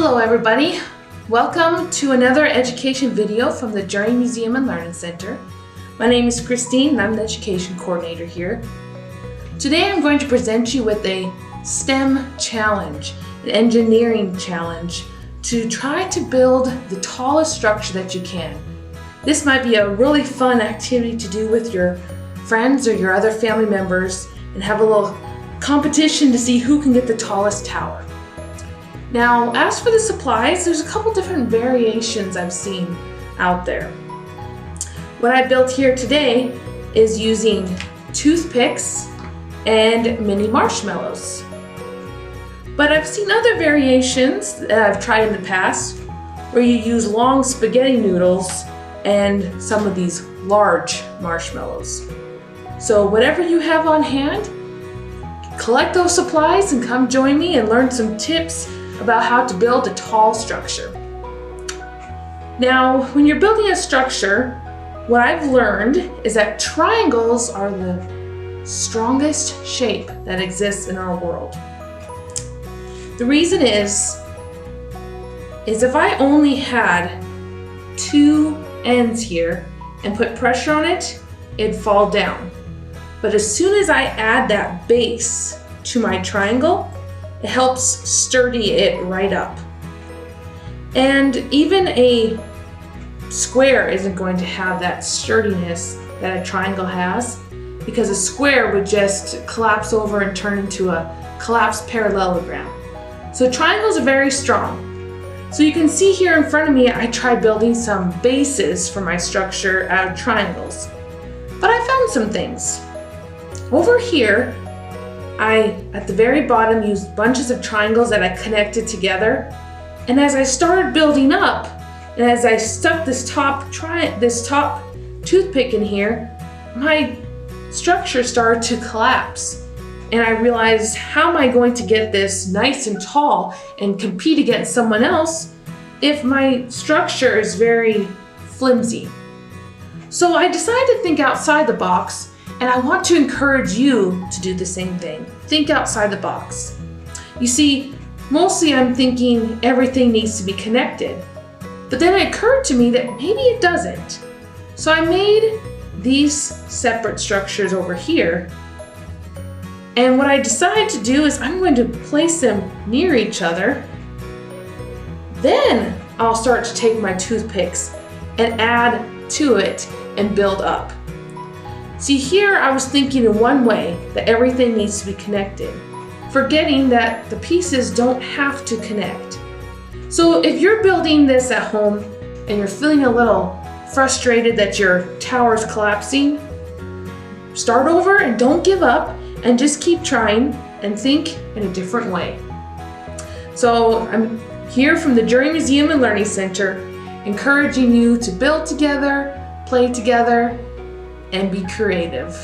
Hello everybody, welcome to another education video from the Journey Museum and Learning Center. My name is Christine and I'm the education coordinator here. Today I'm going to present you with a STEM challenge, an engineering challenge to try to build the tallest structure that you can. This might be a really fun activity to do with your friends or your other family members and have a little competition to see who can get the tallest tower. Now, as for the supplies, there's a couple different variations I've seen out there. What I built here today is using toothpicks and mini marshmallows. But I've seen other variations that I've tried in the past where you use long spaghetti noodles and some of these large marshmallows. So whatever you have on hand, collect those supplies and come join me and learn some tips about how to build a tall structure. Now, when you're building a structure, what I've learned is that triangles are the strongest shape that exists in our world. The reason is if I only had two ends here and put pressure on it, it'd fall down. But as soon as I add that base to my triangle, it helps sturdy it right up. And even a square isn't going to have that sturdiness that a triangle has, because a square would just collapse over and turn into a collapsed parallelogram. So triangles are very strong. So you can see here in front of me, I tried building some bases for my structure out of triangles. But I found some things. Over here, at the very bottom, used bunches of triangles that I connected together. And as I started building up, and as I stuck this top toothpick in here, my structure started to collapse. And I realized, how am I going to get this nice and tall and compete against someone else if my structure is very flimsy? So I decided to think outside the box. And I want to encourage you to do the same thing. Think outside the box. You see, mostly I'm thinking everything needs to be connected. But then it occurred to me that maybe it doesn't. So I made these separate structures over here. And what I decided to do is I'm going to place them near each other. Then I'll start to take my toothpicks and add to it and build up. See, here I was thinking in one way that everything needs to be connected, forgetting that the pieces don't have to connect. So if you're building this at home and you're feeling a little frustrated that your tower is collapsing, start over and don't give up and just keep trying and think in a different way. So I'm here from the Journey Museum and Learning Center, encouraging you to build together, play together, and be creative.